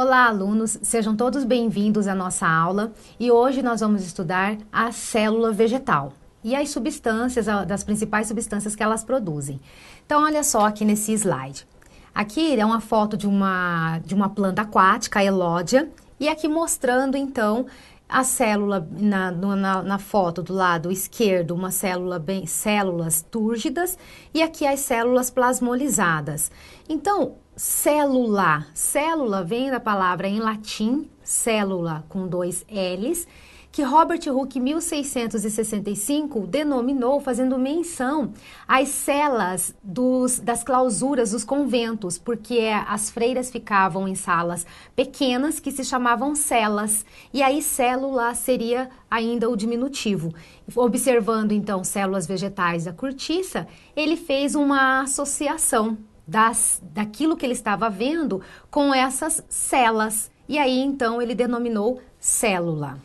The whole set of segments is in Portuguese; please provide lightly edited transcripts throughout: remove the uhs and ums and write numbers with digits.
Olá, alunos! Sejam todos bem-vindos à nossa aula e hoje nós vamos estudar a célula vegetal e as substâncias, das principais substâncias que elas produzem. Então, olha só aqui nesse slide. Aqui é uma foto de uma planta aquática, a elódia, e aqui mostrando, então, a célula, na foto do lado esquerdo, uma célula células túrgidas e aqui as células plasmolizadas. Então, célula vem da palavra em latim, célula com 2 L's, que Robert Hooke, em 1665, denominou fazendo menção às celas das clausuras dos conventos, porque as freiras ficavam em salas pequenas que se chamavam celas, e aí célula seria ainda o diminutivo. Observando então células vegetais da cortiça, ele fez uma associação daquilo que ele estava vendo com essas celas, e aí então ele denominou célula.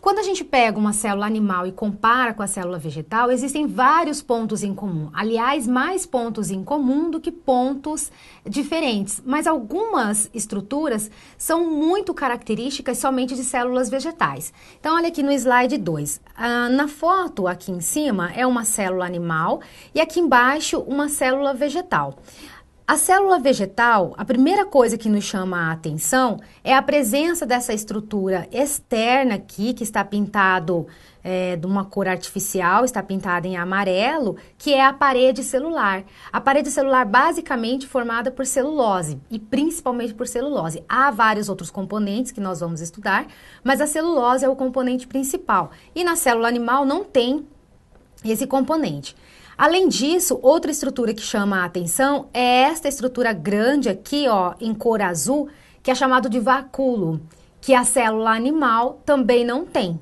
Quando a gente pega uma célula animal e compara com a célula vegetal, existem vários pontos em comum. Aliás, mais pontos em comum do que pontos diferentes. Mas algumas estruturas são muito características somente de células vegetais. Então, olha aqui no slide 2. Na foto aqui em cima é uma célula animal e aqui embaixo uma célula vegetal. A célula vegetal, a primeira coisa que nos chama a atenção é a presença dessa estrutura externa aqui, que está pintado de uma cor artificial, está pintada em amarelo, que é a parede celular. A parede celular basicamente formada por celulose, e principalmente por celulose. Há vários outros componentes que nós vamos estudar, mas a celulose é o componente principal. E na célula animal não tem esse componente. Além disso, outra estrutura que chama a atenção é esta estrutura grande aqui, ó, em cor azul, que é chamado de vacúolo, que a célula animal também não tem.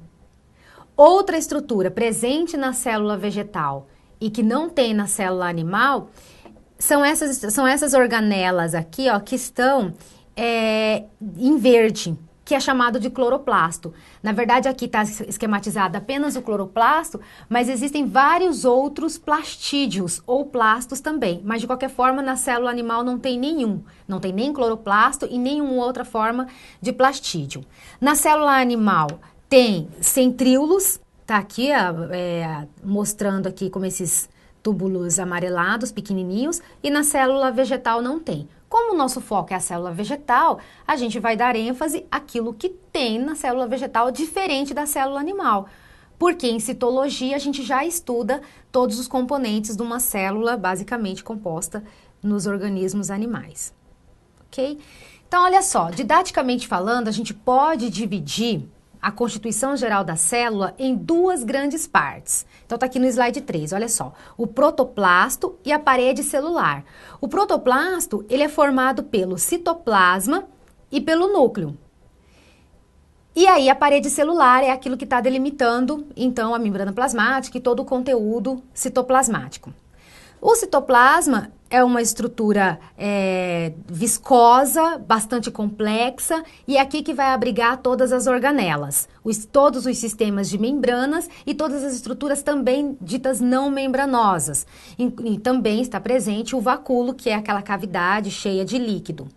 Outra estrutura presente na célula vegetal e que não tem na célula animal são essas organelas aqui, ó, que estão em verde, que é chamado de cloroplasto. Na verdade, aqui está esquematizado apenas o cloroplasto, mas existem vários outros plastídeos ou plastos também. Mas, de qualquer forma, na célula animal não tem nenhum. Não tem nem cloroplasto e nenhuma outra forma de plastídeo. Na célula animal tem centríolos, tá aqui mostrando aqui como esses túbulos amarelados, pequenininhos, e na célula vegetal não tem. Como o nosso foco é a célula vegetal, a gente vai dar ênfase àquilo que tem na célula vegetal diferente da célula animal. Porque em citologia a gente já estuda todos os componentes de uma célula basicamente composta nos organismos animais. Ok? Então, olha só, didaticamente falando, a gente pode dividir a constituição geral da célula em duas grandes partes. Então, tá aqui no slide 3, olha só. O protoplasto e a parede celular. O protoplasto, ele é formado pelo citoplasma e pelo núcleo. E aí, a parede celular é aquilo que está delimitando, então, a membrana plasmática e todo o conteúdo citoplasmático. O citoplasma é uma estrutura viscosa, bastante complexa, e é aqui que vai abrigar todas as organelas, todos os sistemas de membranas e todas as estruturas também ditas não membranosas. E também está presente o vacúolo, que é aquela cavidade cheia de líquido.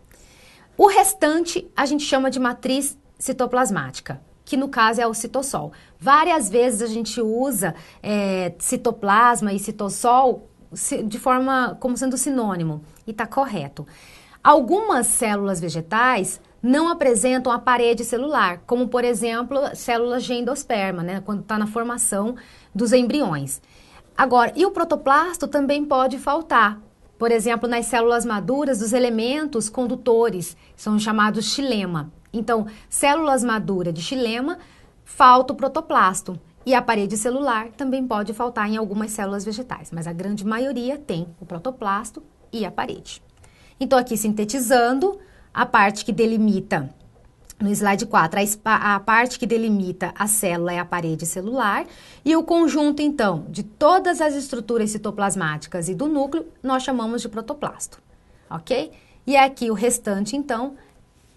O restante a gente chama de matriz citoplasmática, que no caso é o citossol. Várias vezes a gente usa citoplasma e citossol de forma como sendo sinônimo, e está correto. Algumas células vegetais não apresentam a parede celular, como por exemplo células de endosperma, né, quando está na formação dos embriões. Agora, e o protoplasto também pode faltar, por exemplo, nas células maduras dos elementos condutores, são chamados xilema. Então, células maduras de xilema, falta o protoplasto. E a parede celular também pode faltar em algumas células vegetais, mas a grande maioria tem o protoplasto e a parede. Então, aqui sintetizando, a parte que delimita, no slide 4, a parte que delimita a célula é a parede celular e o conjunto, então, de todas as estruturas citoplasmáticas e do núcleo, nós chamamos de protoplasto, ok? E aqui o restante, então,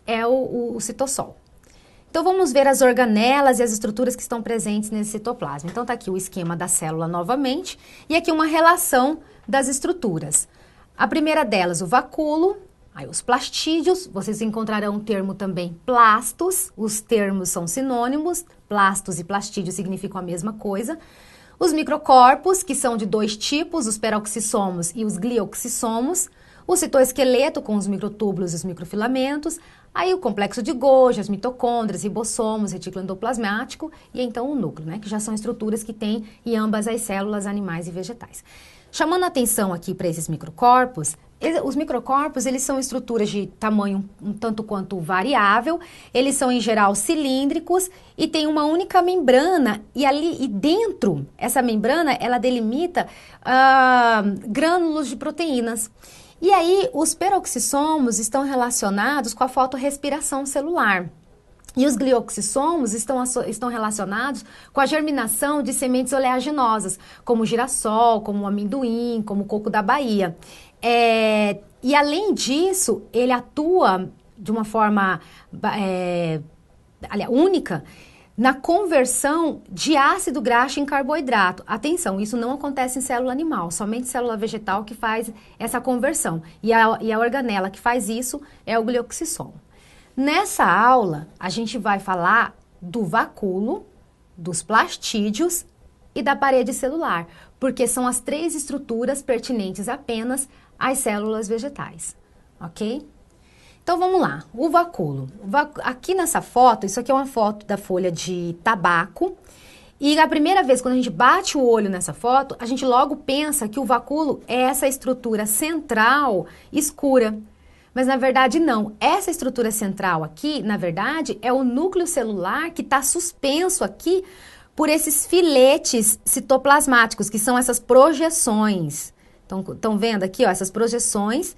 é o citossol. Então, vamos ver as organelas e as estruturas que estão presentes nesse citoplasma. Então, tá aqui o esquema da célula novamente, e aqui uma relação das estruturas. A primeira delas, o vacúolo, Aí os plastídeos, vocês encontrarão o termo também plastos, os termos são sinônimos, plastos e plastídeos significam a mesma coisa. Os microcorpos, que são de dois tipos, os peroxissomos e os glioxissomos. O citoesqueleto, com os microtúbulos e os microfilamentos. Aí o complexo de Golgi, as mitocôndrias, ribossomos, retículo endoplasmático e então o núcleo, né, que já são estruturas que tem em ambas as células animais e vegetais. Chamando a atenção aqui para esses microcorpos, os microcorpos, eles são estruturas de tamanho um tanto quanto variável, eles são em geral cilíndricos e tem uma única membrana e dentro, essa membrana, ela delimita grânulos de proteínas. E aí, os peroxissomos estão relacionados com a fotorrespiração celular. E os glioxissomos estão relacionados com a germinação de sementes oleaginosas, como o girassol, como o amendoim, como o coco da Bahia. E além disso, ele atua de uma forma única na conversão de ácido graxo em carboidrato. Atenção, isso não acontece em célula animal, somente célula vegetal que faz essa conversão. E a organela que faz isso é o glioxissomo. Nessa aula, a gente vai falar do vacúolo, dos plastídeos e da parede celular, porque são as três estruturas pertinentes apenas às células vegetais, ok? Então, vamos lá. O vacúolo. Aqui nessa foto, isso aqui é uma foto da folha de tabaco. E a primeira vez, quando a gente bate o olho nessa foto, a gente logo pensa que o vacúolo é essa estrutura central escura. Mas, na verdade, não. Essa estrutura central aqui, na verdade, é o núcleo celular que está suspenso aqui por esses filetes citoplasmáticos, que são essas projeções. Estão vendo aqui, ó, essas projeções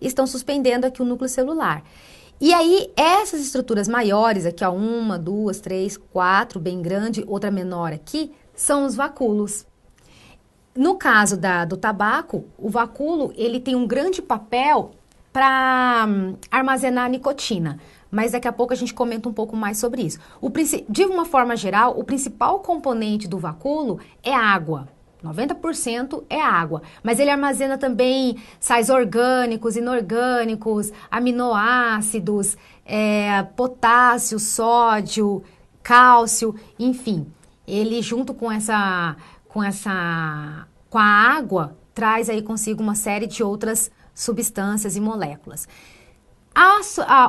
estão suspendendo aqui o núcleo celular. E aí, essas estruturas maiores, aqui ó, 1, 2, 3, 4, bem grande, outra menor aqui, são os vacúolos. No caso do tabaco, o vacúolo, ele tem um grande papel para armazenar a nicotina, mas daqui a pouco a gente comenta um pouco mais sobre isso. De uma forma geral, o principal componente do vacúolo é a água. 90% é água, mas ele armazena também sais orgânicos, inorgânicos, aminoácidos, potássio, sódio, cálcio, enfim. Ele junto com a água traz aí consigo uma série de outras substâncias e moléculas.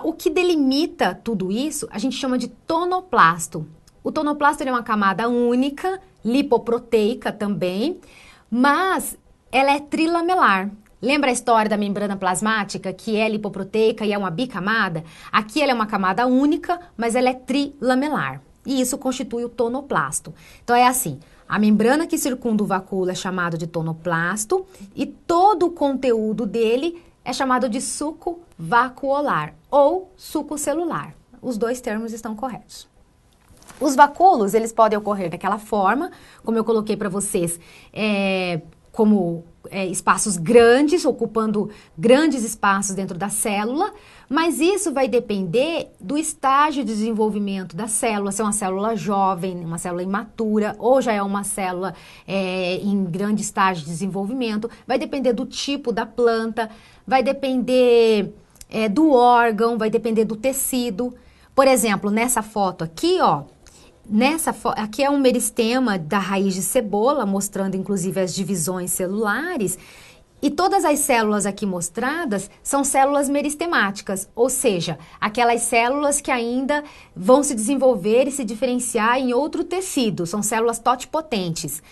O que delimita tudo isso, a gente chama de tonoplasto. O tonoplasto é uma camada única, lipoproteica também, mas ela é trilamelar. Lembra a história da membrana plasmática, que é lipoproteica e é uma bicamada? Aqui ela é uma camada única, mas ela é trilamelar. E isso constitui o tonoplasto. Então é assim, a membrana que circunda o vacúolo é chamado de tonoplasto e todo o conteúdo dele é chamado de suco vacuolar ou suco celular. Os dois termos estão corretos. Os vacúolos, eles podem ocorrer daquela forma, como eu coloquei para vocês, espaços grandes, ocupando grandes espaços dentro da célula, mas isso vai depender do estágio de desenvolvimento da célula, se é uma célula jovem, uma célula imatura, ou já é uma célula em grande estágio de desenvolvimento, vai depender do tipo da planta, vai depender do órgão, vai depender do tecido. Por exemplo, nessa foto aqui, ó, aqui é um meristema da raiz de cebola, mostrando inclusive as divisões celulares, e todas as células aqui mostradas são células meristemáticas, ou seja, aquelas células que ainda vão se desenvolver e se diferenciar em outro tecido, são células totipotentes.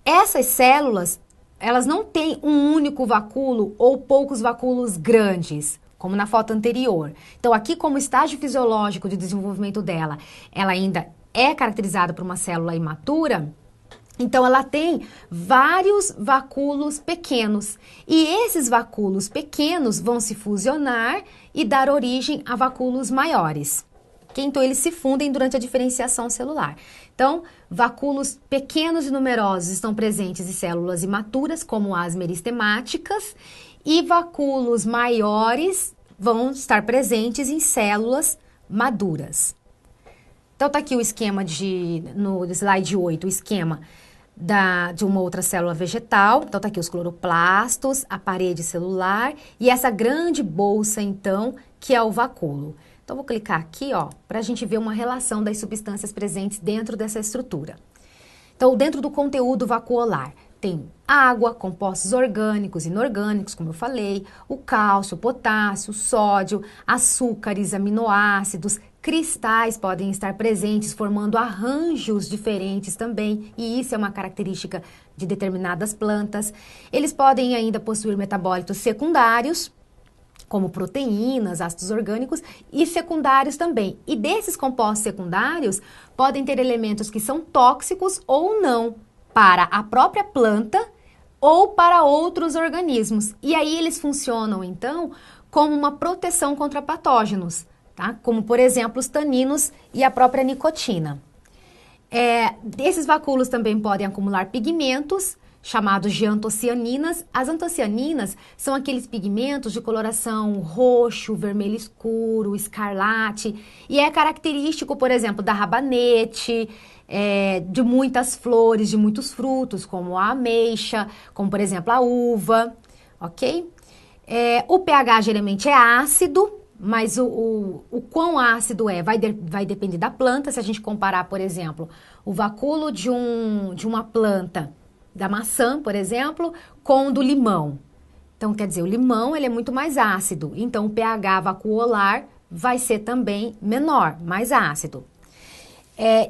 Essas células, elas não têm um único vacúolo ou poucos vacúolos grandes, como na foto anterior. Então aqui, como estágio fisiológico de desenvolvimento dela, ela ainda é caracterizada por uma célula imatura, então ela tem vários vacúolos pequenos. E esses vacúolos pequenos vão se fusionar e dar origem a vacúolos maiores. Então eles se fundem durante a diferenciação celular. Então, vacúolos pequenos e numerosos estão presentes em células imaturas, como as meristemáticas, e vacúolos maiores vão estar presentes em células maduras. Então, tá aqui o esquema no slide 8, o esquema de uma outra célula vegetal. Então, tá aqui os cloroplastos, a parede celular e essa grande bolsa, então, que é o vacúolo. Então, vou clicar aqui, ó, para a gente ver uma relação das substâncias presentes dentro dessa estrutura. Então, dentro do conteúdo vacuolar, tem água, compostos orgânicos e inorgânicos, como eu falei, o cálcio, o potássio, o sódio, açúcares, aminoácidos, cristais podem estar presentes, formando arranjos diferentes também, e isso é uma característica de determinadas plantas. Eles podem ainda possuir metabólitos secundários, como proteínas, ácidos orgânicos, e secundários também. E desses compostos secundários, podem ter elementos que são tóxicos ou não, para a própria planta ou para outros organismos. E aí eles funcionam, então, como uma proteção contra patógenos, tá? Como, por exemplo, os taninos e a própria nicotina. Esses vacúolos também podem acumular pigmentos, chamados de antocianinas. As antocianinas são aqueles pigmentos de coloração roxo, vermelho escuro, escarlate, e é característico, por exemplo, da rabanete, de muitas flores, de muitos frutos, como a ameixa, como por exemplo a uva, ok? O pH geralmente é ácido, mas o quão ácido vai depender da planta. Se a gente comparar, por exemplo, o vacúolo de uma planta, da maçã, por exemplo, com o do limão. Então, quer dizer, o limão ele é muito mais ácido, então o pH vacuolar vai ser também menor, mais ácido.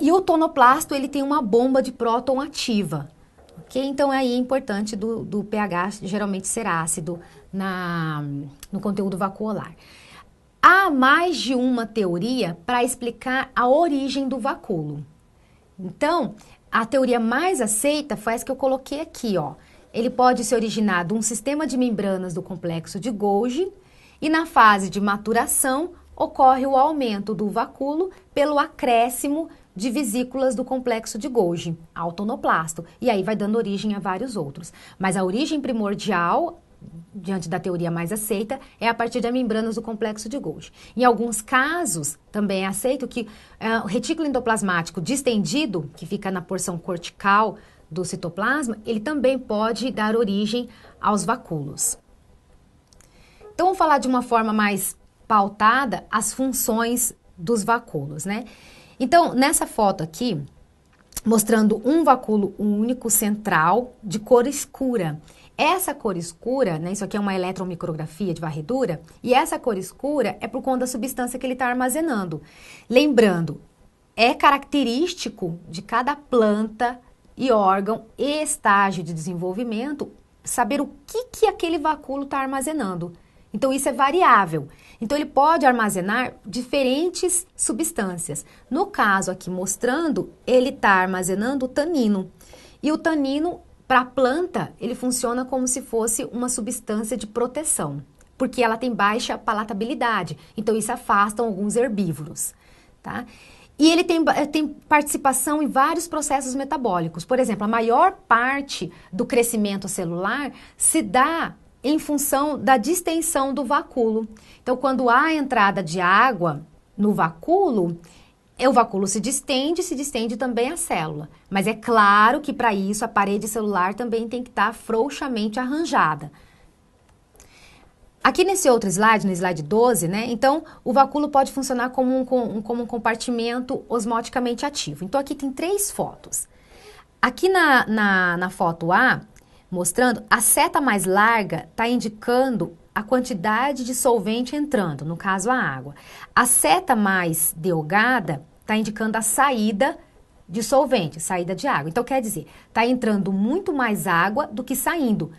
E o tonoplasto, ele tem uma bomba de próton ativa, ok? Então, aí é importante do pH geralmente ser ácido no conteúdo vacuolar. Há mais de uma teoria para explicar a origem do vacúolo. Então, a teoria mais aceita foi essa que eu coloquei aqui, ó. Ele pode se originar de um sistema de membranas do complexo de Golgi e na fase de maturação ocorre o aumento do vacúolo pelo acréscimo de vesículas do complexo de Golgi, ao tonoplasto, e aí vai dando origem a vários outros. Mas a origem primordial, diante da teoria mais aceita, é a partir das membranas do complexo de Golgi. Em alguns casos, também é aceito que o retículo endoplasmático distendido, que fica na porção cortical do citoplasma, ele também pode dar origem aos vacúolos. Então, vamos falar de uma forma mais pautada as funções dos vacúolos, né? Então, nessa foto aqui, mostrando um vacúolo único central de cor escura. Essa cor escura, né, isso aqui é uma eletromicrografia de varredura, e essa cor escura é por conta da substância que ele está armazenando. Lembrando, é característico de cada planta e órgão e estágio de desenvolvimento saber o que aquele vacúolo está armazenando. Então, isso é variável. Então, ele pode armazenar diferentes substâncias. No caso aqui mostrando, ele está armazenando o tanino. E o tanino, para a planta, ele funciona como se fosse uma substância de proteção, porque ela tem baixa palatabilidade. Então, isso afasta alguns herbívoros, tá? E ele tem participação em vários processos metabólicos. Por exemplo, a maior parte do crescimento celular se dá em função da distensão do vacúolo. Então, quando há entrada de água no vacúolo, o vacúolo se distende também a célula. Mas é claro que para isso a parede celular também tem que estar frouxamente arranjada. Aqui nesse outro slide, no slide 12, né? Então, o vacúolo pode funcionar como um compartimento osmoticamente ativo. Então, aqui tem 3 fotos. Aqui na foto A, mostrando, a seta mais larga está indicando a quantidade de solvente entrando, no caso a água. A seta mais delgada está indicando a saída de solvente, saída de água. Então, quer dizer, está entrando muito mais água do que saindo.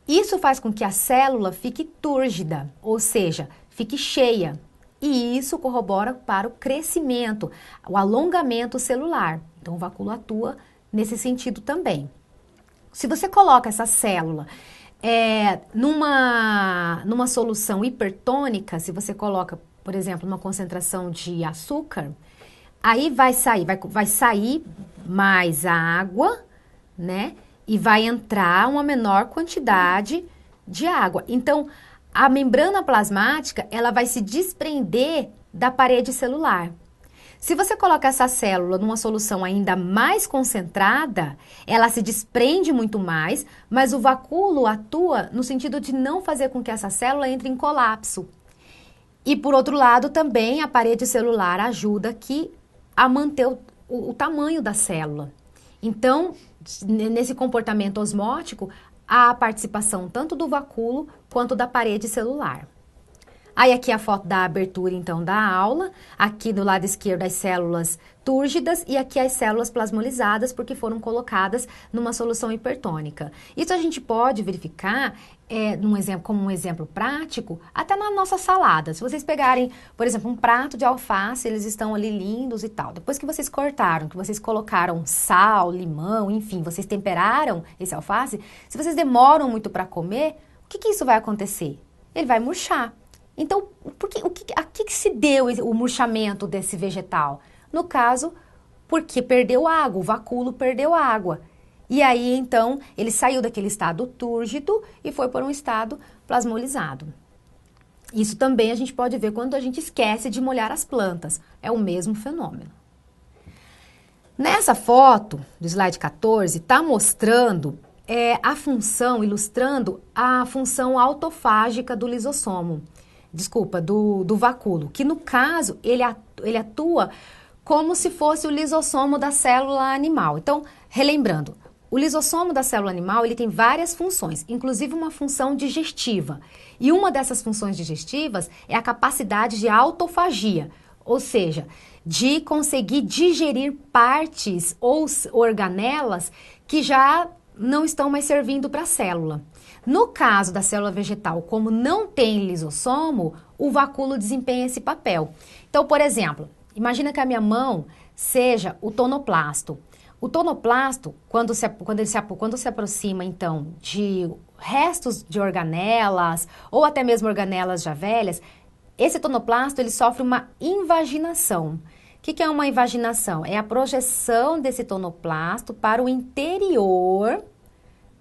Isso faz com que a célula fique túrgida, ou seja, fique cheia. E isso corrobora para o crescimento, o alongamento celular. Então, o vacúolo atua nesse sentido também. Se você coloca essa célula numa solução hipertônica, se você coloca, por exemplo, uma concentração de açúcar, aí vai sair mais água, né? E vai entrar uma menor quantidade de água. Então, a membrana plasmática, ela vai se desprender da parede celular. Se você coloca essa célula numa solução ainda mais concentrada, ela se desprende muito mais, mas o vacúolo atua no sentido de não fazer com que essa célula entre em colapso. E por outro lado, também a parede celular ajuda aqui a manter o tamanho da célula. Então, nesse comportamento osmótico, há a participação tanto do vacúolo quanto da parede celular. Aí aqui a foto da abertura, então, da aula. Aqui do lado esquerdo as células túrgidas e aqui as células plasmolizadas, porque foram colocadas numa solução hipertônica. Isso a gente pode verificar como um exemplo prático, até na nossa salada. Se vocês pegarem, por exemplo, um prato de alface, eles estão ali lindos e tal. Depois que vocês cortaram, que vocês colocaram sal, limão, enfim, vocês temperaram esse alface, se vocês demoram muito para comer, o que isso vai acontecer? Ele vai murchar. Então, a que se deu o murchamento desse vegetal? No caso, porque perdeu água, o vacúolo perdeu água. E aí, então, ele saiu daquele estado túrgido e foi para um estado plasmolizado. Isso também a gente pode ver quando a gente esquece de molhar as plantas. É o mesmo fenômeno. Nessa foto, do slide 14, está mostrando a função, ilustrando a função autofágica do lisossomo. Desculpa, do vacúolo, que no caso ele atua como se fosse o lisossomo da célula animal. Então, relembrando, o lisossomo da célula animal ele tem várias funções, inclusive uma função digestiva. E uma dessas funções digestivas é a capacidade de autofagia, ou seja, de conseguir digerir partes ou organelas que já não estão mais servindo para a célula. No caso da célula vegetal, como não tem lisossomo, o vacúolo desempenha esse papel. Então, por exemplo, imagina que a minha mão seja o tonoplasto. O tonoplasto, quando se aproxima, então, de restos de organelas, ou até mesmo organelas já velhas, esse tonoplasto ele sofre uma invaginação. O que é uma invaginação? É a projeção desse tonoplasto para o interior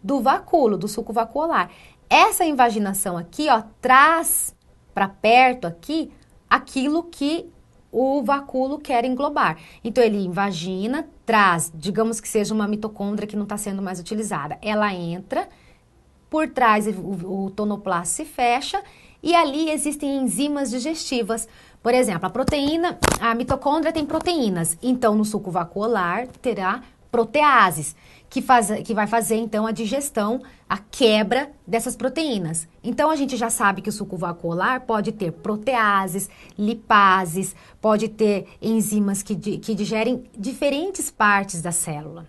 do vacúolo, do suco vacuolar. Essa invaginação aqui, ó, traz para perto aqui aquilo que o vacúolo quer englobar. Então, ele invagina, traz, digamos que seja uma mitocôndria que não está sendo mais utilizada. Ela entra, por trás o tonoplasto se fecha e ali existem enzimas digestivas. Por exemplo, a mitocôndria tem proteínas, então no suco vacuolar terá proteases, que vai fazer então a digestão, a quebra dessas proteínas. Então a gente já sabe que o suco vacuolar pode ter proteases, lipases, pode ter enzimas que digerem diferentes partes da célula.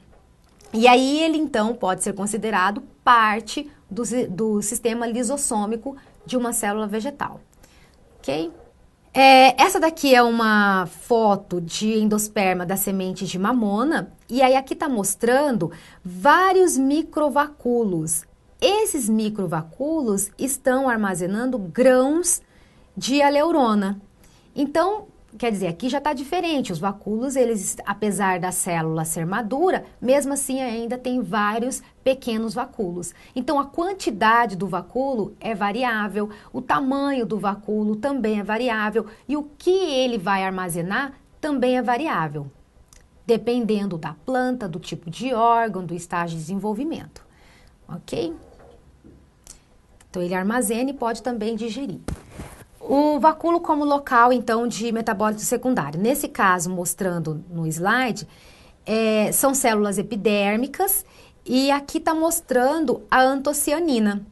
E aí ele então pode ser considerado parte do sistema lisossômico de uma célula vegetal. Ok? Essa daqui é uma foto de endosperma da semente de mamona, e aí aqui está mostrando vários microvacúolos. Esses microvacúolos estão armazenando grãos de aleurona. Então, quer dizer, aqui já está diferente. Os vacúolos, eles, apesar da célula ser madura, mesmo assim ainda tem vários pequenos vacúolos. Então, a quantidade do vacúolo é variável, o tamanho do vacúolo também é variável e o que ele vai armazenar também é variável, dependendo da planta, do tipo de órgão, do estágio de desenvolvimento. Ok? Então, ele armazena e pode também digerir. O vacúolo como local, então, de metabólito secundário. Nesse caso, mostrando no slide, são células epidérmicas e aqui está mostrando a antocianina.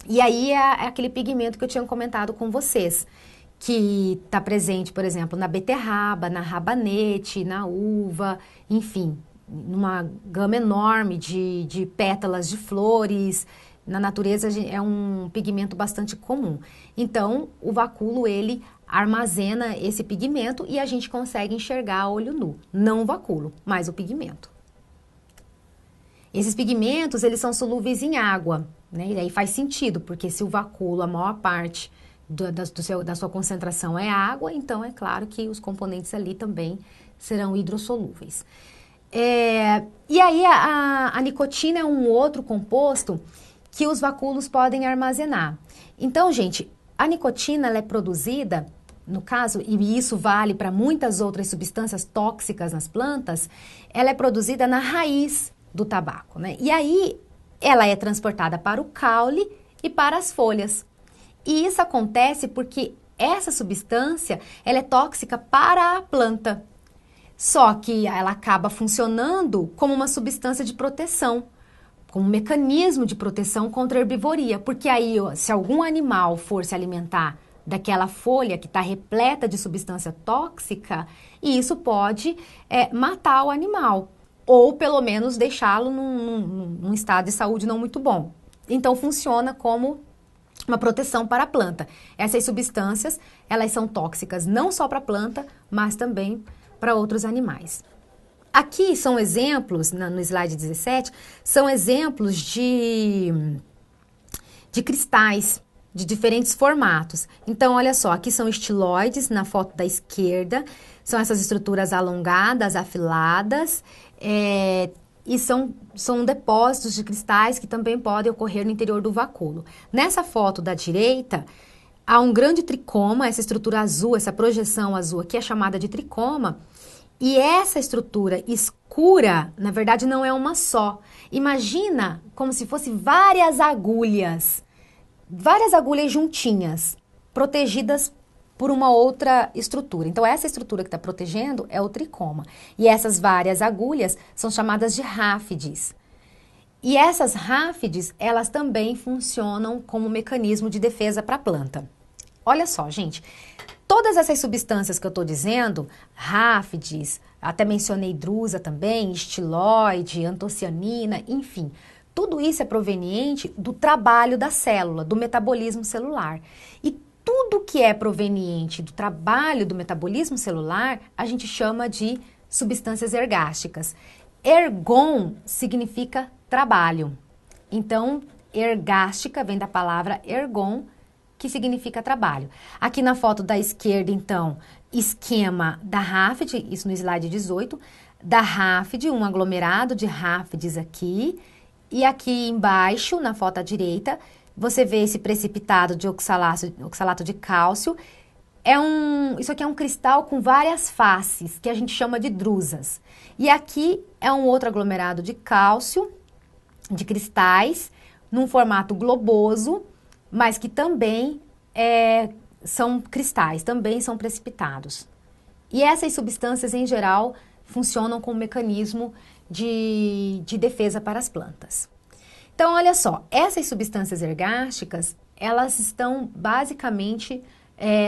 E aí é aquele pigmento que eu tinha comentado com vocês, que está presente, por exemplo, na beterraba, na rabanete, na uva, enfim, numa gama enorme de pétalas de flores. Na natureza é um pigmento bastante comum. Então, o vacúolo, ele armazena esse pigmento e a gente consegue enxergar a olho nu. Não o vacúolo, mas o pigmento. Esses pigmentos, eles são solúveis em água, né? E aí faz sentido, porque se o vacúolo, a maior parte da sua concentração é água, então é claro que os componentes ali também serão hidrossolúveis. E aí a nicotina é um outro composto que os vacúolos podem armazenar. Então, gente, a nicotina ela é produzida no caso, e isso vale para muitas outras substâncias tóxicas nas plantas, ela é produzida na raiz do tabaco, né? E aí ela é transportada para o caule e para as folhas. E isso acontece porque essa substância, ela é tóxica para a planta. Só que ela acaba funcionando como uma substância de proteção, como um mecanismo de proteção contra a herbivoria. Porque aí, se algum animal for se alimentar daquela folha que está repleta de substância tóxica, isso pode matar o animal, ou pelo menos deixá-lo num estado de saúde não muito bom. Então, funciona como uma proteção para a planta. Essas substâncias, elas são tóxicas não só para a planta, mas também para outros animais. Aqui são exemplos, no slide 17, são exemplos de cristais de diferentes formatos. Então, olha só, aqui são estiloides, na foto da esquerda, são essas estruturas alongadas, afiladas, e são depósitos de cristais que também podem ocorrer no interior do vacúolo. Nessa foto da direita, há um grande tricoma, essa estrutura azul, essa projeção azul aqui é chamada de tricoma, e essa estrutura escura, na verdade, não é uma só. Imagina como se fosse várias agulhas juntinhas, protegidas por uma outra estrutura. Então, essa estrutura que está protegendo é o tricoma. E essas várias agulhas são chamadas de ráfides. E essas ráfides, elas também funcionam como mecanismo de defesa para a planta. Olha só, gente, todas essas substâncias que eu estou dizendo, ráfides, até mencionei drusa também, estiloide, antocianina, enfim, tudo isso é proveniente do trabalho da célula, do metabolismo celular. E tudo que é proveniente do trabalho do metabolismo celular, a gente chama de substâncias ergásticas. Ergon significa trabalho. Então, ergástica vem da palavra ergon, que significa trabalho. Aqui na foto da esquerda, então, esquema da ráfide, isso no slide 18, da ráfide, um aglomerado de ráfides aqui. E aqui embaixo, na foto à direita, você vê esse precipitado de oxalato de cálcio. Isso aqui é um cristal com várias faces, que a gente chama de drusas. E aqui é um outro aglomerado de cálcio, de cristais, num formato globoso, mas que também são cristais, também são precipitados. E essas substâncias, em geral, funcionam como mecanismo de defesa para as plantas. Então, olha só, essas substâncias ergásticas, elas estão basicamente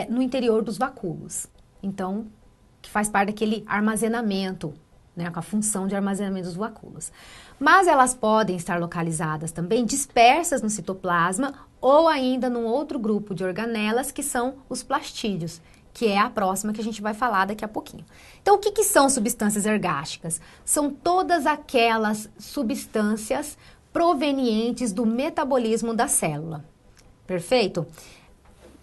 no interior dos vacúolos. Então, que faz parte daquele armazenamento, né, com a função de armazenamento dos vacúolos. Mas elas podem estar localizadas também dispersas no citoplasma ou ainda num outro grupo de organelas que são os plastídeos, que é a próxima que a gente vai falar daqui a pouquinho. Então, o que são substâncias ergásticas? São todas aquelas substâncias provenientes do metabolismo da célula. Perfeito?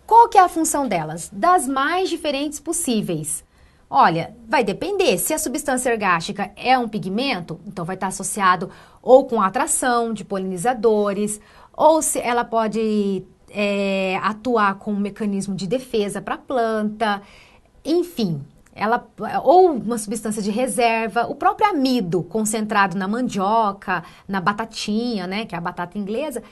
Qual que é a função delas? Das mais diferentes possíveis. Olha, vai depender. Se a substância ergástica é um pigmento, então vai estar associado ou com a atração de polinizadores, ou se ela pode atuar como um mecanismo de defesa para a planta, enfim, ou uma substância de reserva, o próprio amido concentrado na mandioca, na batatinha, né, que é a batata inglesa.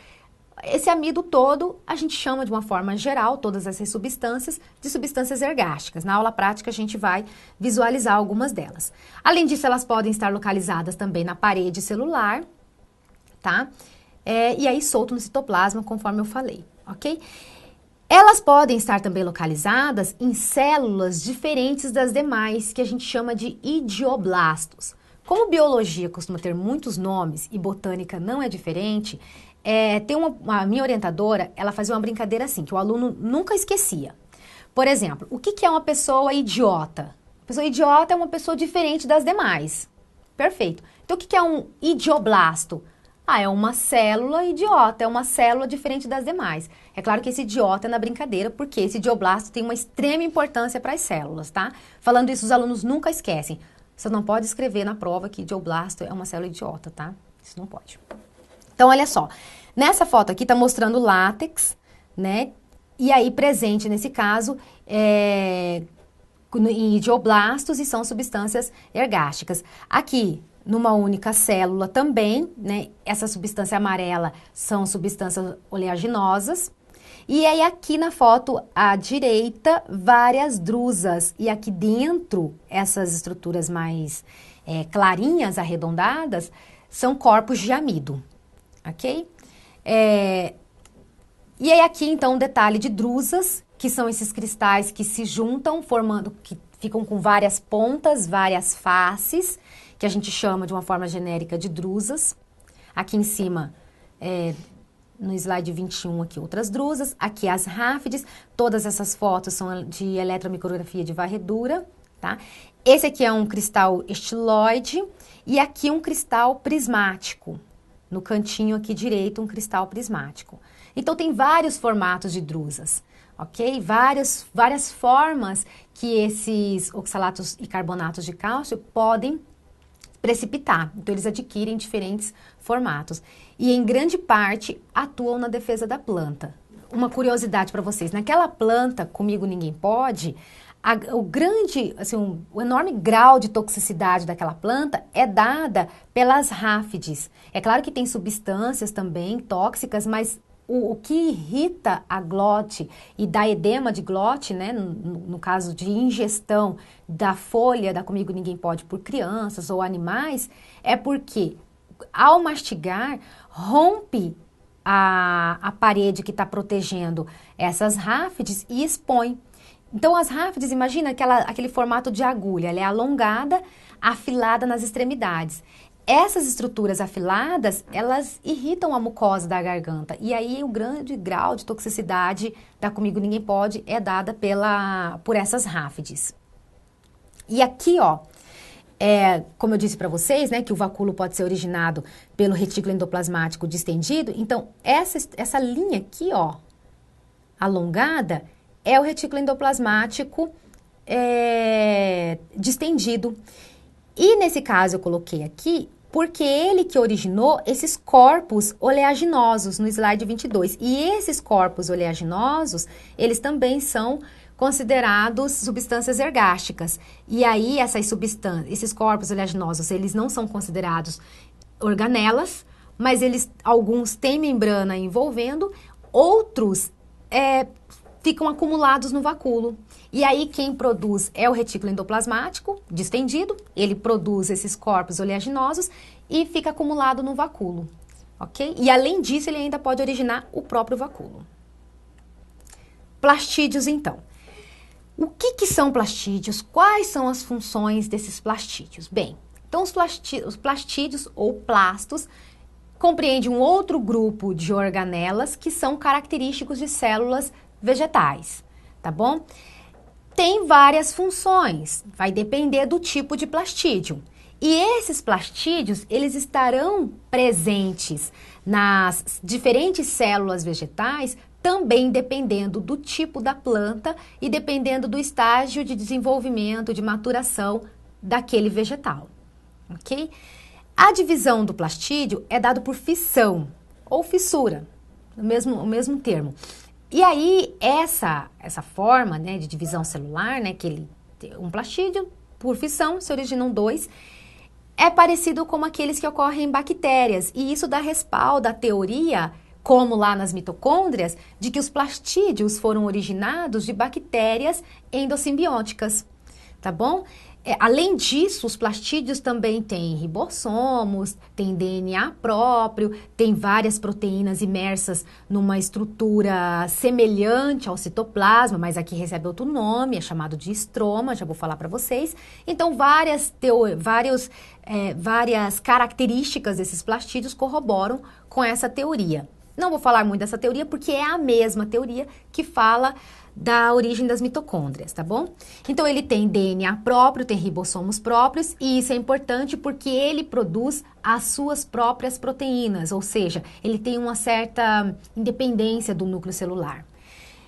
Esse amido todo, a gente chama de uma forma geral, todas essas substâncias, de substâncias ergásticas. Na aula prática, a gente vai visualizar algumas delas. Além disso, elas podem estar localizadas também na parede celular, tá? E aí solto no citoplasma, conforme eu falei, ok? Elas podem estar também localizadas em células diferentes das demais, que a gente chama de idioblastos. Como biologia costuma ter muitos nomes e botânica não é diferente, a minha orientadora, ela fazia uma brincadeira assim, que o aluno nunca esquecia. Por exemplo, o que é uma pessoa idiota? Uma pessoa idiota é uma pessoa diferente das demais. Perfeito. Então, o que é um idioblasto? É uma célula idiota, é uma célula diferente das demais. É claro que esse idiota é na brincadeira, porque esse idioblasto tem uma extrema importância para as células, tá? Falando isso, os alunos nunca esquecem. Você não pode escrever na prova que idioblasto é uma célula idiota, tá? Isso não pode. Então, olha só. Nessa foto aqui tá mostrando látex, né? E aí, presente nesse caso, em idioblastos e são substâncias ergásticas. Aqui, numa única célula também, né, essa substância amarela são substâncias oleaginosas. E aí aqui na foto à direita, várias drusas. E aqui dentro, essas estruturas mais clarinhas, arredondadas, são corpos de amido, ok? E aí aqui então um detalhe de drusas, que são esses cristais que se juntam, formando, que ficam com várias pontas, várias faces, que a gente chama de uma forma genérica de drusas. Aqui em cima, no slide 21, aqui outras drusas. Aqui as ráfides. Todas essas fotos são de eletromicrografia de varredura, tá? Esse aqui é um cristal estiloide e aqui um cristal prismático. No cantinho aqui direito, um cristal prismático. Então, tem vários formatos de drusas, ok? Várias formas que esses oxalatos e carbonatos de cálcio podem precipitar. Então, eles adquirem diferentes formatos. E, em grande parte, atuam na defesa da planta. Uma curiosidade para vocês. Naquela planta, Comigo Ninguém Pode, o enorme grau de toxicidade daquela planta é dada pelas ráfides. É claro que tem substâncias também tóxicas, mas o que irrita a glote e dá edema de glote, né, no caso de ingestão da folha da Comigo Ninguém Pode por crianças ou animais, é porque ao mastigar rompe a parede que está protegendo essas ráfides e expõe. Então as ráfides, imagina aquele formato de agulha, ela é alongada, afilada nas extremidades. Essas estruturas afiladas, elas irritam a mucosa da garganta. E aí o grande grau de toxicidade da Comigo Ninguém Pode é dada por essas ráfides. E aqui, ó, como eu disse para vocês, né, que o vacúolo pode ser originado pelo retículo endoplasmático distendido. Então, essa linha aqui, ó, alongada, é o retículo endoplasmático distendido. E nesse caso eu coloquei aqui porque ele que originou esses corpos oleaginosos no slide 22. E esses corpos oleaginosos, eles também são considerados substâncias ergásticas. E aí esses corpos oleaginosos, eles não são considerados organelas, mas alguns têm membrana envolvendo, outros ficam acumulados no vacúolo. E aí quem produz é o retículo endoplasmático distendido, ele produz esses corpos oleaginosos e fica acumulado no vacúolo, ok? E além disso, ele ainda pode originar o próprio vacúolo. Plastídeos, então. O que são plastídeos? Quais são as funções desses plastídeos? Bem, então os plastídeos ou plastos compreendem um outro grupo de organelas que são característicos de células vegetais, tá bom? Tem várias funções, vai depender do tipo de plastídio. E esses plastídeos, eles estarão presentes nas diferentes células vegetais, também dependendo do tipo da planta e dependendo do estágio de desenvolvimento, de maturação daquele vegetal, ok? A divisão do plastídio é dado por fissão ou fissura, o mesmo termo. E aí, essa forma, né, de divisão celular, né, um plastídio, por fissão, se originam dois, é parecido com aqueles que ocorrem em bactérias. E isso dá respaldo à teoria, como lá nas mitocôndrias, de que os plastídeos foram originados de bactérias endossimbióticas, tá bom? Além disso, os plastídeos também têm ribossomos, têm DNA próprio, tem várias proteínas imersas numa estrutura semelhante ao citoplasma, mas aqui recebe outro nome, é chamado de estroma, já vou falar para vocês. Então, várias características desses plastídeos corroboram com essa teoria. Não vou falar muito dessa teoria porque é a mesma teoria que fala da origem das mitocôndrias, tá bom? Então, ele tem DNA próprio, tem ribossomos próprios, e isso é importante porque ele produz as suas próprias proteínas, ou seja, ele tem uma certa independência do núcleo celular.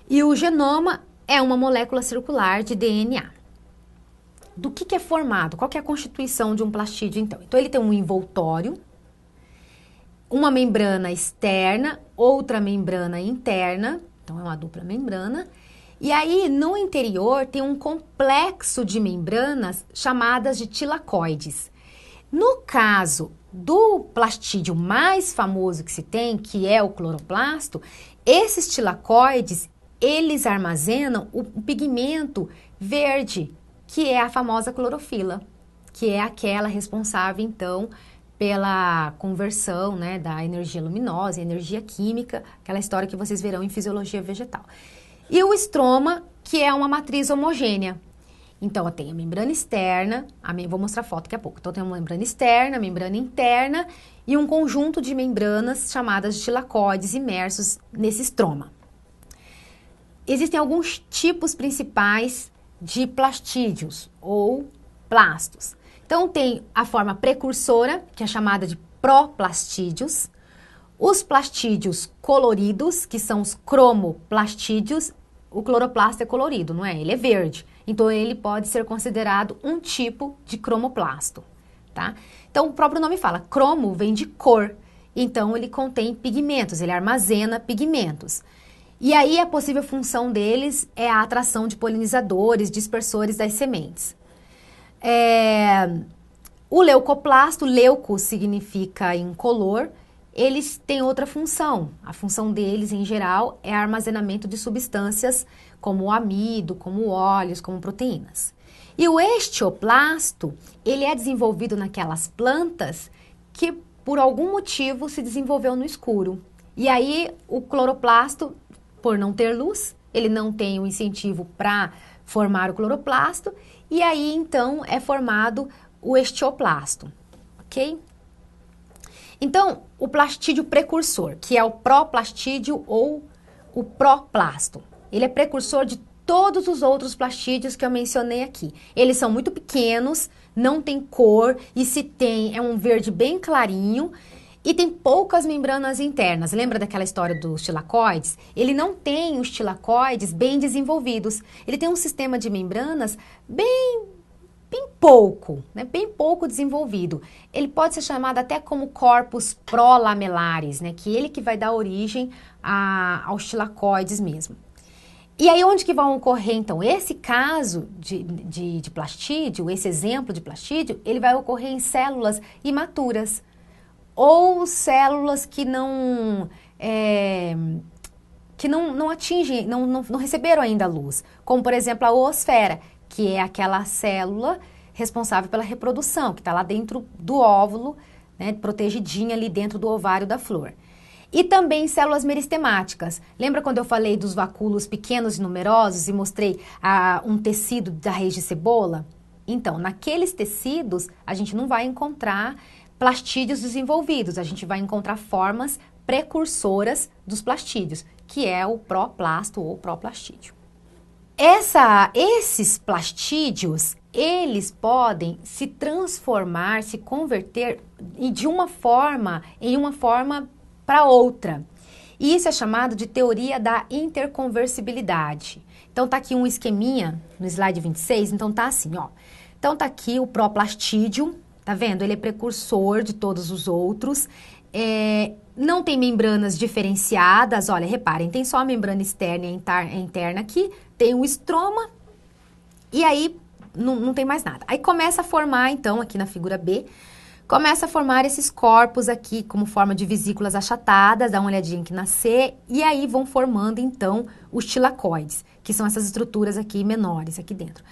E o genoma é uma molécula circular de DNA. Do que é formado? Qual que é a constituição de um plastídeo, então? Então, ele tem um envoltório, uma membrana externa, outra membrana interna, então é uma dupla membrana, E aí, no interior, tem um complexo de membranas chamadas de tilacoides. No caso do plastídio mais famoso que se tem, que é o cloroplasto, esses tilacoides, eles armazenam o pigmento verde, que é a famosa clorofila, que é aquela responsável, então, pela conversão, né, da energia luminosa, energia química, aquela história que vocês verão em fisiologia vegetal. E o estroma, que é uma matriz homogênea. Então, eu tenho a membrana externa, vou mostrar a foto daqui a pouco. Então, eu tenho uma membrana externa, membrana interna e um conjunto de membranas chamadas de tilacoides imersos nesse estroma. Existem alguns tipos principais de plastídeos ou plastos. Então, tem a forma precursora, que é chamada de proplastídeos, os plastídeos coloridos, que são os cromoplastídeos. O cloroplasto é colorido, não é? Ele é verde. Então, ele pode ser considerado um tipo de cromoplasto, tá? Então, o próprio nome fala, cromo vem de cor. Então, ele contém pigmentos, ele armazena pigmentos. E aí, a possível função deles é a atração de polinizadores, dispersores das sementes. O leucoplasto, leuco significa incolor, eles têm outra função. A função deles, em geral, é armazenamento de substâncias como o amido, como óleos, como proteínas. E o estioplasto, ele é desenvolvido naquelas plantas que, por algum motivo, se desenvolveu no escuro. E aí, o cloroplasto, por não ter luz, ele não tem o incentivo para formar o cloroplasto, e aí, então, é formado o estioplasto, ok? Então, o plastídio precursor, que é o proplastídio ou o proplasto, ele é precursor de todos os outros plastídeos que eu mencionei aqui. Eles são muito pequenos, não tem cor, e se tem, é um verde bem clarinho, e tem poucas membranas internas. Lembra daquela história dos tilacoides? Ele não tem os tilacoides bem desenvolvidos. Ele tem um sistema de membranas bem pouco, né? Bem pouco desenvolvido. Ele pode ser chamado até como corpos prolamelares, né? Que ele que vai dar origem aos tilacoides mesmo. E aí, onde que vão ocorrer, então? Esse caso de plastídio, esse exemplo de plastídio, ele vai ocorrer em células imaturas ou células que não atingem, não receberam ainda luz, como, por exemplo, a oosfera, que é aquela célula responsável pela reprodução, que está lá dentro do óvulo, né, protegidinha ali dentro do ovário da flor. E também células meristemáticas. Lembra quando eu falei dos vacúolos pequenos e numerosos e mostrei um tecido da raiz de cebola? Então, naqueles tecidos, a gente não vai encontrar plastídeos desenvolvidos, a gente vai encontrar formas precursoras dos plastídeos, que é o proplasto ou proplastídeo. Esses plastídeos, eles podem se transformar, se converter de uma forma em uma forma para outra. E isso é chamado de teoria da interconversibilidade. Então tá aqui um esqueminha no slide 26, então tá assim, ó. Então tá aqui o proplastídeo, tá vendo? Ele é precursor de todos os outros. Não tem membranas diferenciadas, olha, reparem, tem só a membrana externa e interna aqui, tem o estroma e aí não tem mais nada. Aí começa a formar, então, aqui na figura B, começa a formar esses corpos aqui como forma de vesículas achatadas, dá uma olhadinha aqui na C, e aí vão formando, então, os tilacoides, que são essas estruturas aqui menores aqui dentro.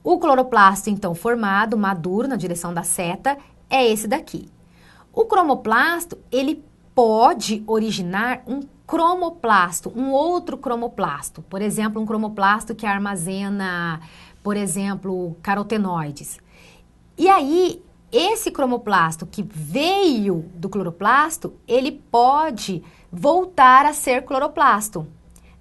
O cloroplasto, então, formado, maduro, na direção da seta, é esse daqui. O cromoplasto, ele pode originar um cromoplasto, um outro cromoplasto. Por exemplo, um cromoplasto que armazena, por exemplo, carotenoides. E aí, esse cromoplasto que veio do cloroplasto, ele pode voltar a ser cloroplasto.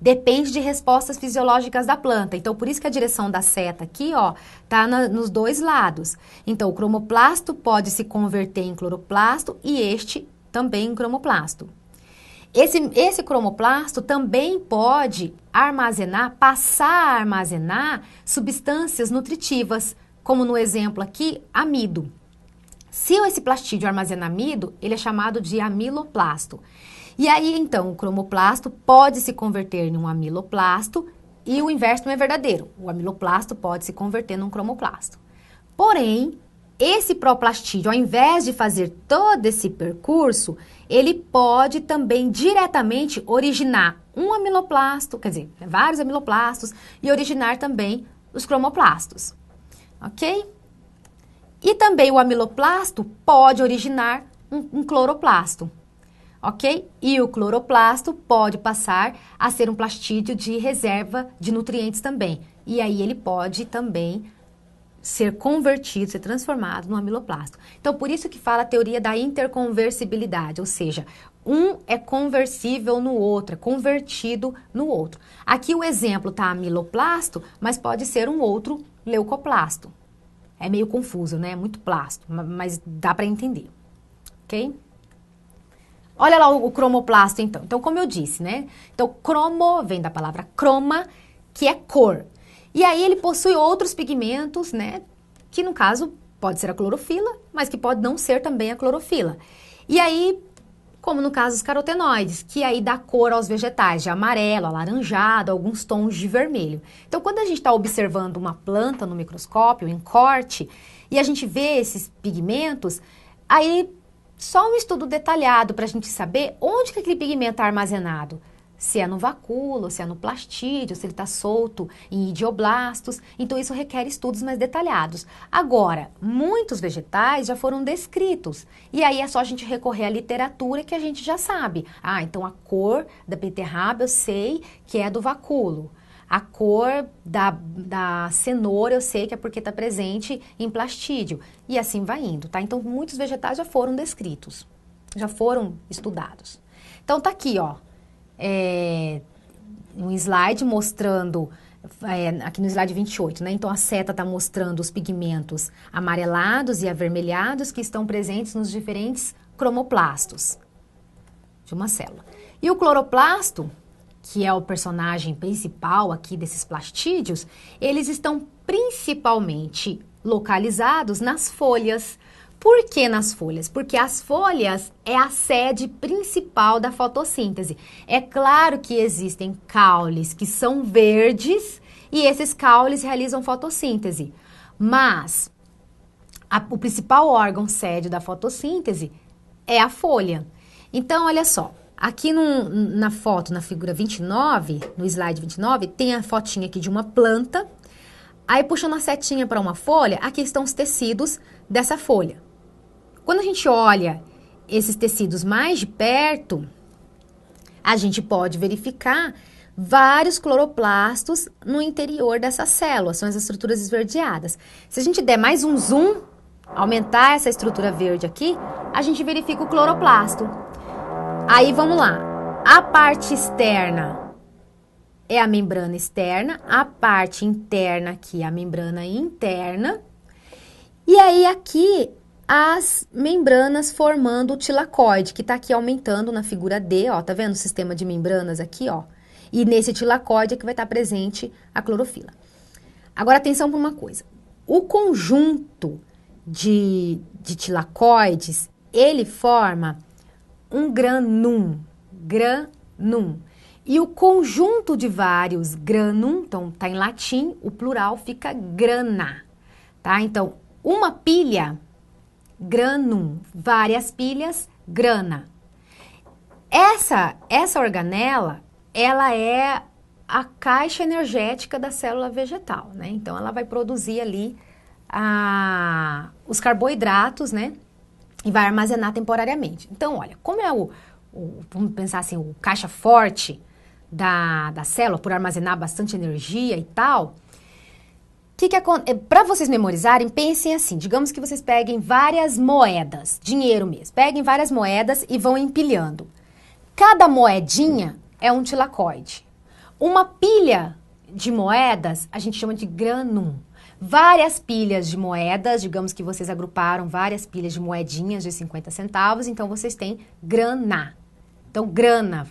Depende de respostas fisiológicas da planta. Então, por isso que a direção da seta aqui, ó, tá nos dois lados. Então, o cromoplasto pode se converter em cloroplasto e este também em cromoplasto. Esse cromoplasto também pode passar a armazenar substâncias nutritivas, como no exemplo aqui, amido. Se esse plastídio armazena amido, ele é chamado de amiloplasto. E aí, então, o cromoplasto pode se converter em um amiloplasto E o inverso não é verdadeiro. O amiloplasto pode se converter num cromoplasto. Porém, esse proplastídeo, ao invés de fazer todo esse percurso, ele pode também diretamente originar um amiloplasto, quer dizer, vários amiloplastos, e originar também os cromoplastos, ok? E também o amiloplasto pode originar um cloroplasto, ok? E o cloroplasto pode passar a ser um plastídeo de reserva de nutrientes também. E aí ele pode também ser convertido, ser transformado no amiloplasto. Então, por isso que fala a teoria da interconversibilidade, ou seja, um é conversível no outro, é convertido no outro. Aqui o exemplo tá amiloplasto, mas pode ser um outro leucoplasto. É meio confuso, né? É muito plasto, mas dá para entender, ok? Olha lá o cromoplasto, então. Então, como eu disse, né? Então, cromo vem da palavra croma, que é cor. E aí ele possui outros pigmentos, né? Que no caso pode ser a clorofila, mas que pode não ser também a clorofila. E aí, como no caso dos carotenoides, que aí dá cor aos vegetais, de amarelo, alaranjado, alguns tons de vermelho. Então, quando a gente está observando uma planta no microscópio, em corte, e a gente vê esses pigmentos, aí só um estudo detalhado para a gente saber onde que aquele pigmento está armazenado. Se é no vacúolo, se é no plastídeo, se ele está solto em idioblastos. Então, isso requer estudos mais detalhados. Agora, muitos vegetais já foram descritos. E aí é só a gente recorrer à literatura que a gente já sabe. Ah, então a cor da beterraba eu sei que é do vacúolo. A cor da cenoura eu sei que é porque está presente em plastídeo. E assim vai indo, tá? Então, muitos vegetais já foram descritos, já foram estudados. Então, tá aqui, ó. Um slide mostrando, aqui no slide 28, né? Então, a seta está mostrando os pigmentos amarelados e avermelhados que estão presentes nos diferentes cromoplastos de uma célula. E o cloroplasto, que é o personagem principal aqui desses plastídeos, eles estão principalmente localizados nas folhas. Por que nas folhas? Porque as folhas é a sede principal da fotossíntese. É claro que existem caules que são verdes e esses caules realizam fotossíntese, mas o principal órgão sede da fotossíntese é a folha. Então, olha só, aqui na foto, na figura 29, no slide 29, tem a fotinha aqui de uma planta. Aí, puxando a setinha para uma folha, aqui estão os tecidos dessa folha. Quando a gente olha esses tecidos mais de perto, a gente pode verificar vários cloroplastos no interior dessa célula, são as estruturas esverdeadas. Se a gente der mais um zoom, aumentar essa estrutura verde aqui, a gente verifica o cloroplasto. Aí vamos lá, a parte externa é a membrana externa, a parte interna aqui é a membrana interna, e aí aqui as membranas formando o tilacoide, que tá aqui aumentando na figura D, ó, tá vendo o sistema de membranas aqui, ó? E nesse tilacoide é que vai estar presente a clorofila. Agora, atenção para uma coisa. O conjunto de tilacoides, ele forma um granum. E o conjunto de vários granum, então tá em latim, o plural fica grana, tá? Então, uma pilha, granum, várias pilhas, grana. Essa organela, ela é a caixa energética da célula vegetal, né? Então, ela vai produzir ali os carboidratos, né? E vai armazenar temporariamente. Então, olha, como é vamos pensar assim, o caixa forte da célula, por armazenar bastante energia e tal, para vocês memorizarem, pensem assim, digamos que vocês peguem várias moedas, dinheiro mesmo, peguem várias moedas e vão empilhando. Cada moedinha é um tilacoide. Uma pilha de moedas a gente chama de granum. Várias pilhas de moedas, digamos que vocês agruparam várias pilhas de moedinhas de 50 centavos, então vocês têm grana. Então, grana,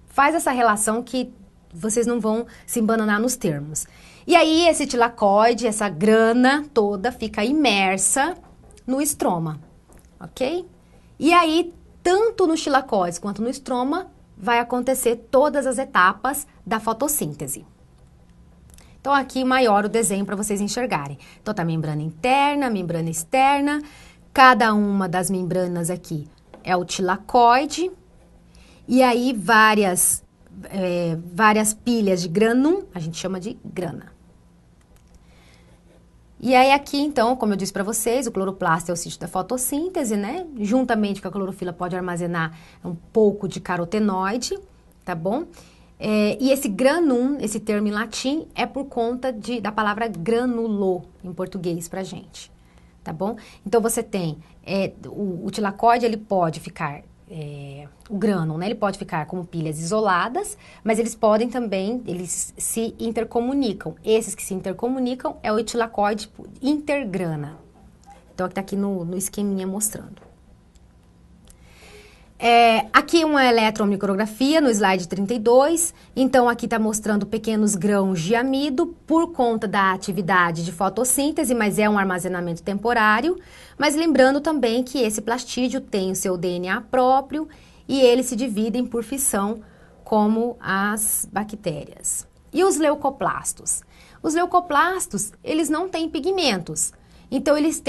faz essa relação que vocês não vão se embananar nos termos. E aí, esse tilacoide, essa grana toda fica imersa no estroma, ok? E aí, tanto nos tilacoides quanto no estroma, vai acontecer todas as etapas da fotossíntese. Então, aqui maior o desenho para vocês enxergarem. Então, tá a membrana interna, a membrana externa. Cada uma das membranas aqui é o tilacoide. E aí, várias pilhas de granum, a gente chama de grana. E aí aqui, então, como eu disse para vocês, o cloroplasto é o sítio da fotossíntese, né? Juntamente com a clorofila pode armazenar um pouco de carotenoide, tá bom? E esse granum, esse termo em latim, é por conta da palavra granulo, em português, pra gente, tá bom? Então, você tem o tilacoide, ele pode ficar... o grânum, né? Ele pode ficar como pilhas isoladas, mas eles podem também, eles se intercomunicam. Esses que se intercomunicam é o etilacoide intergrana. Então, tá aqui no esqueminha mostrando. Aqui uma eletromicrografia no slide 32. Então, aqui está mostrando pequenos grãos de amido por conta da atividade de fotossíntese, mas é um armazenamento temporário. Mas lembrando também que esse plastídio tem o seu DNA próprio e eles se dividem por fissão, como as bactérias. E os leucoplastos? Os leucoplastos, eles não têm pigmentos. Então, eles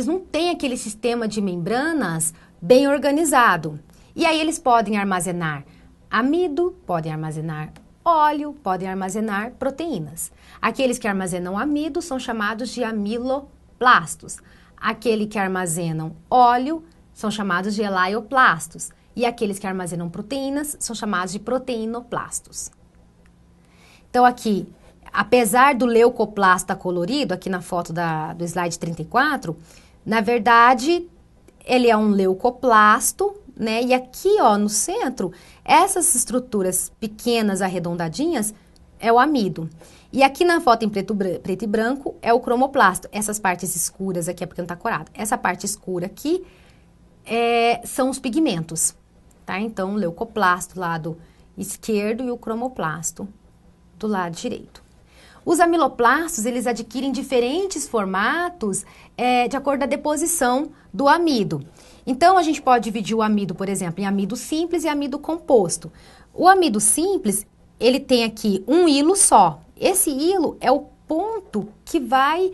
não têm aquele sistema de membranas bem organizado. E aí eles podem armazenar amido, podem armazenar óleo, podem armazenar proteínas. Aqueles que armazenam amido são chamados de amiloplastos. Aqueles que armazenam óleo são chamados de elaioplastos. E aqueles que armazenam proteínas são chamados de proteinoplastos. Então aqui, apesar do leucoplasto estar colorido, aqui na foto do slide 34, na verdade... ele é um leucoplasto, né? E aqui, ó, no centro, essas estruturas pequenas, arredondadinhas, é o amido. E aqui na foto em preto e branco é o cromoplasto. Essas partes escuras aqui é porque não tá corado. Essa parte escura aqui são os pigmentos, tá? Então, o leucoplasto do lado esquerdo e o cromoplasto do lado direito. Os amiloplastos, eles adquirem diferentes formatos de acordo com a deposição do amido. Então, a gente pode dividir o amido, por exemplo, em amido simples e amido composto. O amido simples, ele tem aqui um hilo só. Esse hilo é o ponto que vai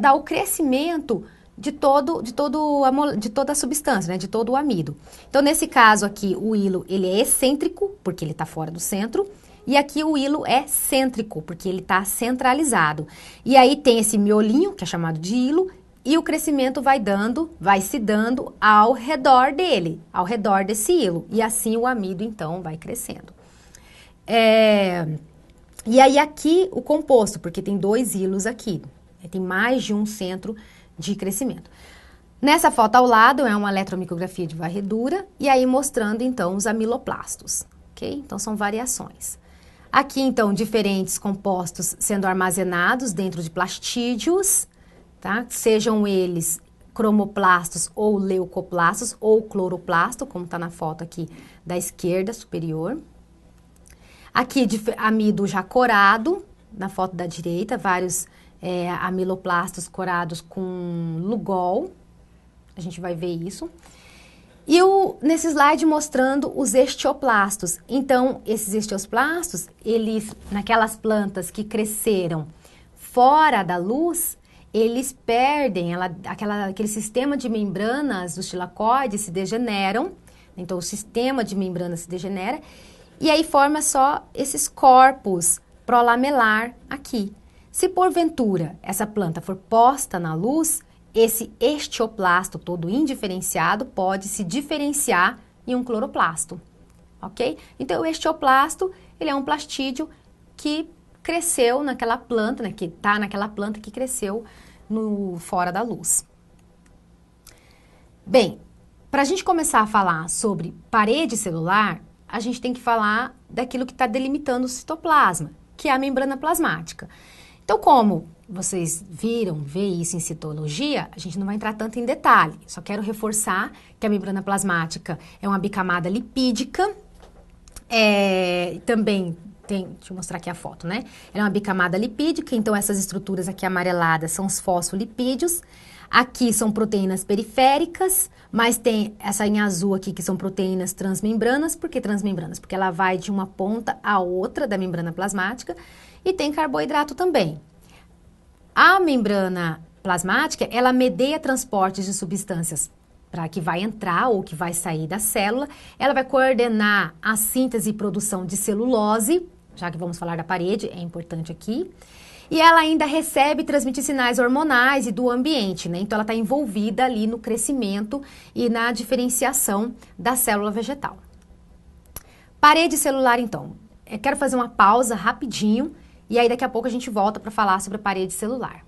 dar o crescimento de toda a substância, né, de todo o amido. Então, nesse caso aqui, o hilo ele é excêntrico, porque ele está fora do centro. E aqui o hilo é cêntrico, porque ele está centralizado. E aí tem esse miolinho, que é chamado de hilo, e o crescimento vai se dando ao redor dele, ao redor desse hilo. E assim o amido, então, vai crescendo. E aí aqui o composto, porque tem 2 hilos aqui. Tem mais de um centro de crescimento. Nessa foto ao lado é uma eletromicrografia de varredura, e aí mostrando, então, os amiloplastos, ok? Então, são variações. Aqui, então, diferentes compostos sendo armazenados dentro de plastídeos, tá? Sejam eles cromoplastos ou leucoplastos ou cloroplasto, como está na foto aqui da esquerda superior. Aqui, amido já corado, na foto da direita, vários amiloplastos corados com Lugol. A gente vai ver isso. E nesse slide mostrando os esteoplastos. Então, esses esteoplastos, eles, naquelas plantas que cresceram fora da luz, eles perdem, aquele sistema de membranas dos tilacoides se degeneram. Então, o sistema de membranas se degenera. E aí forma só esses corpos prolamelar aqui. Se porventura essa planta for posta na luz, esse estioplasto todo indiferenciado pode se diferenciar em um cloroplasto, ok? Então, o estioplasto, ele é um plastídio que cresceu naquela planta, né, que está naquela planta que cresceu fora da luz. Bem, para a gente começar a falar sobre parede celular, a gente tem que falar daquilo que está delimitando o citoplasma, que é a membrana plasmática. Então, como vocês vê isso em citologia, a gente não vai entrar tanto em detalhe. Só quero reforçar que a membrana plasmática é uma bicamada lipídica, também deixa eu mostrar aqui a foto, né? Ela é uma bicamada lipídica, então essas estruturas aqui amareladas são os fosfolipídios. Aqui são proteínas periféricas, mas tem essa em azul aqui que são proteínas transmembranas. Por que transmembranas? Porque ela vai de uma ponta à outra da membrana plasmática e tem carboidrato também. A membrana plasmática, ela medeia transportes de substâncias para que vai entrar ou que vai sair da célula. Ela vai coordenar a síntese e produção de celulose, já que vamos falar da parede, é importante aqui. E ela ainda recebe e transmite sinais hormonais e do ambiente, né? Então, ela está envolvida ali no crescimento e na diferenciação da célula vegetal. Parede celular, então. Eu quero fazer uma pausa rapidinho e aí daqui a pouco a gente volta para falar sobre a parede celular.